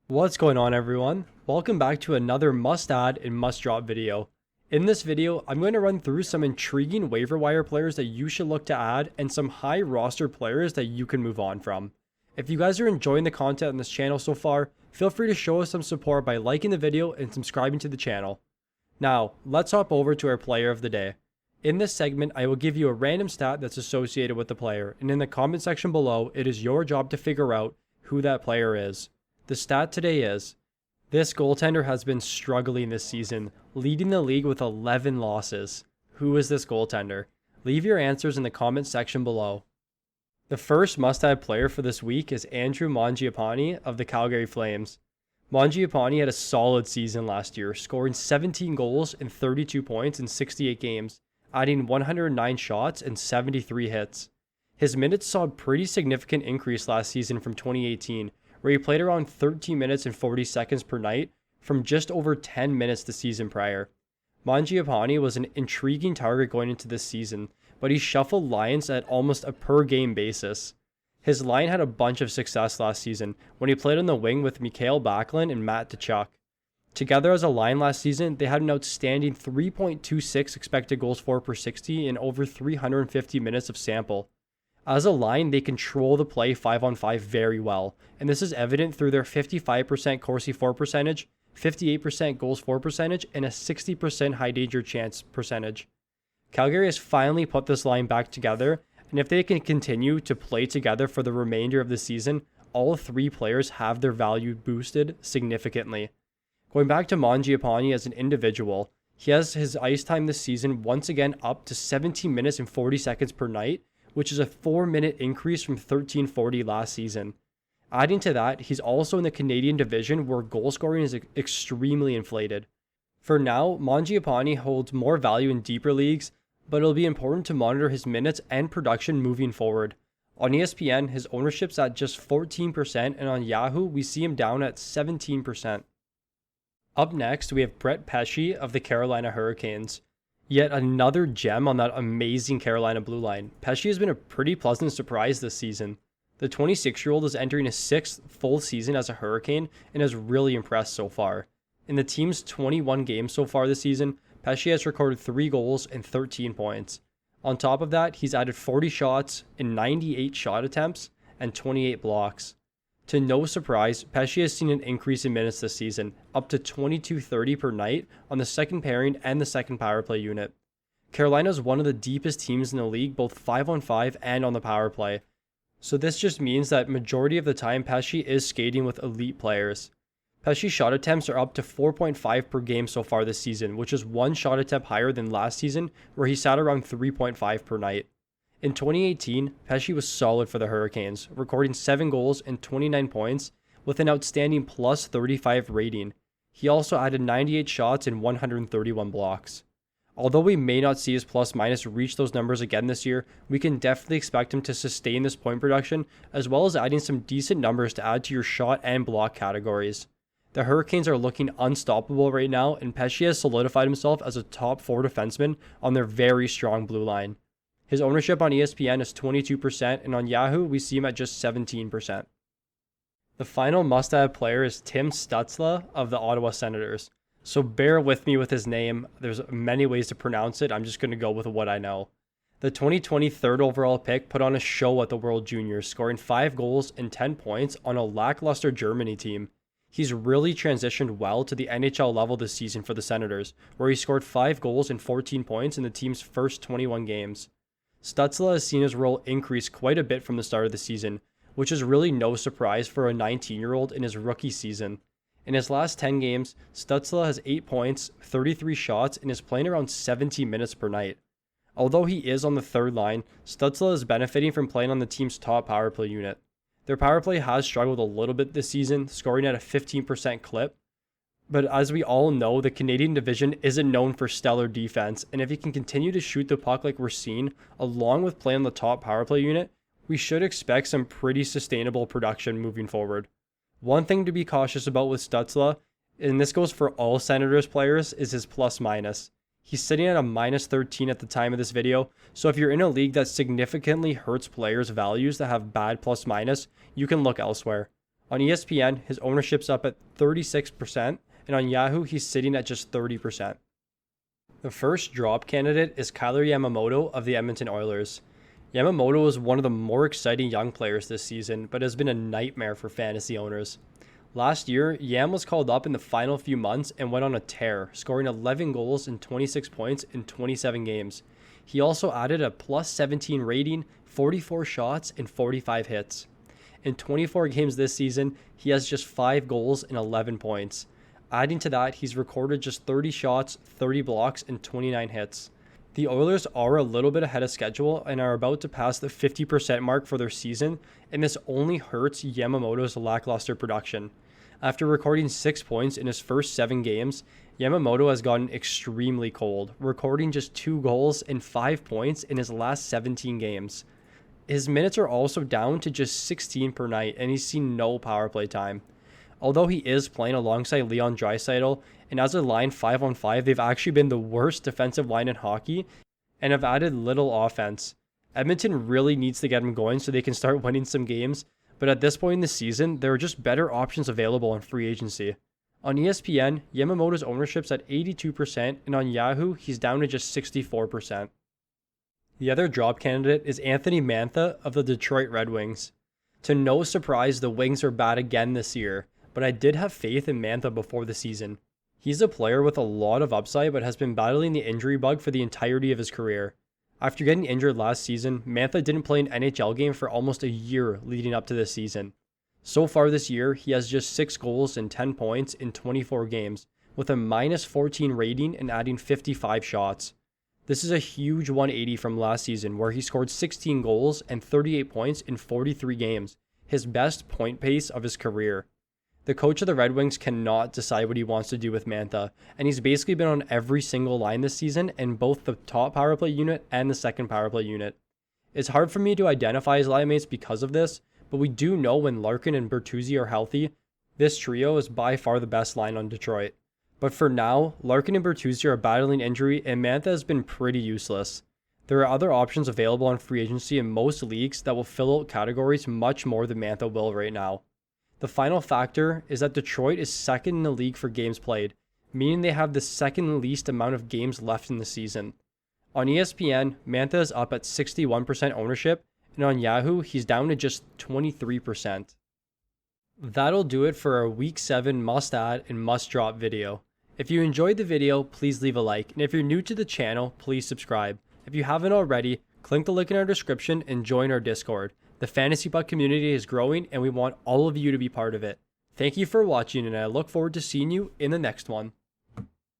What's going on, everyone? Welcome back to another must add and must drop video. In this video, I'm going to run through some intriguing waiver wire players that you should look to add and some high roster players that you can move on from. If you guys are enjoying the content on this channel so far, feel free to show us some support by liking the video and subscribing to the channel. Now, let's hop over to our player of the day. In this segment, I will give you a random stat that's associated with the player, and in the comment section below, it is your job to figure out who that player is. The stat today is, this goaltender has been struggling this season, leading the league with 11 losses. Who is this goaltender? Leave your answers in the comment section below. The first must-have player for this week is Andrew Mangiapane of the Calgary Flames. Mangiapane had a solid season last year, scoring 17 goals and 32 points in 68 games, adding 109 shots and 73 hits. His minutes saw a pretty significant increase last season from 2018, where he played around 13 minutes and 40 seconds per night from just over 10 minutes the season prior. Mangiapane was an intriguing target going into this season, but he shuffled lines at almost a per-game basis. His line had a bunch of success last season when he played on the wing with Mikael Backlund and Matt Tkachuk. Together as a line last season, they had an outstanding 3.26 expected goals for per 60 in over 350 minutes of sample. As a line, they control the play 5-on-5 very well, and this is evident through their 55% Corsi for percentage, 58% goals for percentage, and a 60% high danger chance percentage. Calgary has finally put this line back together, and if they can continue to play together for the remainder of the season, all three players have their value boosted significantly. Going back to Mangiapane as an individual, he has his ice time this season once again up to 17 minutes and 40 seconds per night, which is a 4-minute increase from 1340 last season. Adding to that, he's also in the Canadian division where goal scoring is extremely inflated. For now, Mangiapane holds more value in deeper leagues, but it'll be important to monitor his minutes and production moving forward. On ESPN, his ownership's at just 14%, and on Yahoo, we see him down at 17%. Up next, we have Brett Pesce of the Carolina Hurricanes. Yet another gem on that amazing Carolina blue line. Pesce has been a pretty pleasant surprise this season. The 26-year-old is entering his 6th full season as a Hurricane and has really impressed so far. In the team's 21 games so far this season, Pesce has recorded 3 goals and 13 points. On top of that, he's added 40 shots in 98 shot attempts and 28 blocks. To no surprise, Pesce has seen an increase in minutes this season, up to 22:30 per night on the second pairing and the second power play unit. Carolina is one of the deepest teams in the league, both 5-on-5 and on the power play. So this just means that majority of the time Pesce is skating with elite players. Pesce's shot attempts are up to 4.5 per game so far this season, which is 1 shot attempt higher than last season, where he sat around 3.5 per night. In 2018, Pesce was solid for the Hurricanes, recording 7 goals and 29 points with an outstanding plus 35 rating. He also added 98 shots and 131 blocks. Although we may not see his plus minus reach those numbers again this year, we can definitely expect him to sustain this point production, as well as adding some decent numbers to add to your shot and block categories. The Hurricanes are looking unstoppable right now, and Pesce has solidified himself as a top 4 defenseman on their very strong blue line. His ownership on ESPN is 22%, and on Yahoo, we see him at just 17%. The final must-have player is Tim Stützle of the Ottawa Senators. So bear with me with his name. There's many ways to pronounce it. I'm just going to go with what I know. The 2020 third overall pick put on a show at the World Juniors, scoring 5 goals and 10 points on a lackluster Germany team. He's really transitioned well to the NHL level this season for the Senators, where he scored 5 goals and 14 points in the team's first 21 games. Stützle has seen his role increase quite a bit from the start of the season, which is really no surprise for a 19-year-old in his rookie season. In his last 10 games, Stützle has 8 points, 33 shots, and is playing around 70 minutes per night. Although he is on the third line, Stützle is benefiting from playing on the team's top power play unit. Their power play has struggled a little bit this season, scoring at a 15% clip. But as we all know, the Canadian division isn't known for stellar defense, and if he can continue to shoot the puck like we're seeing, along with playing on the top power play unit, we should expect some pretty sustainable production moving forward. One thing to be cautious about with Stützle, and this goes for all Senators players, is his plus minus. He's sitting at a minus 13 at the time of this video, so if you're in a league that significantly hurts players' values that have bad plus minus, you can look elsewhere. On ESPN, his ownership's up at 36%, and on Yahoo, he's sitting at just 30%. The first drop candidate is Kailer Yamamoto of the Edmonton Oilers. Yamamoto is one of the more exciting young players this season, but has been a nightmare for fantasy owners. Last year, Yam was called up in the final few months and went on a tear, scoring 11 goals and 26 points in 27 games. He also added a plus 17 rating, 44 shots, and 45 hits. In 24 games this season, he has just 5 goals and 11 points. Adding to that, he's recorded just 30 shots, 30 blocks, and 29 hits. The Oilers are a little bit ahead of schedule and are about to pass the 50% mark for their season, and this only hurts Yamamoto's lackluster production. After recording 6 points in his first 7 games, Yamamoto has gotten extremely cold, recording just 2 goals and 5 points in his last 17 games. His minutes are also down to just 16 per night, and he's seen no power play time. Although he is playing alongside Leon Draisaitl, and as a line 5-on-5, they've actually been the worst defensive line in hockey and have added little offense. Edmonton really needs to get him going so they can start winning some games, but at this point in the season, there are just better options available on free agency. On ESPN, Yamamoto's ownership's at 82%, and on Yahoo, he's down to just 64%. The other drop candidate is Anthony Mantha of the Detroit Red Wings. To no surprise, the Wings are bad again this year, but I did have faith in Mantha before the season. He's a player with a lot of upside, but has been battling the injury bug for the entirety of his career. After getting injured last season, Mantha didn't play an NHL game for almost a year leading up to this season. So far this year, he has just 6 goals and 10 points in 24 games, with a minus 14 rating and adding 55 shots. This is a huge 180 from last season, where he scored 16 goals and 38 points in 43 games, his best point pace of his career. The coach of the Red Wings cannot decide what he wants to do with Mantha, and he's basically been on every single line this season in both the top power play unit and the second power play unit. It's hard for me to identify his line mates because of this, but we do know when Larkin and Bertuzzi are healthy, this trio is by far the best line on Detroit. But for now, Larkin and Bertuzzi are battling injury, and Mantha has been pretty useless. There are other options available on free agency in most leagues that will fill out categories much more than Mantha will right now. The final factor is that Detroit is second in the league for games played, meaning they have the second least amount of games left in the season. On ESPN, Mantha is up at 61% ownership, and on Yahoo, he's down to just 23%. That'll do it for our Week 7 must-add and must-drop video. If you enjoyed the video, please leave a like, and if you're new to the channel, please subscribe. If you haven't already, click the link in our description and join our Discord. The Fantasy Puck community is growing, and we want all of you to be part of it. Thank you for watching, and I look forward to seeing you in the next one.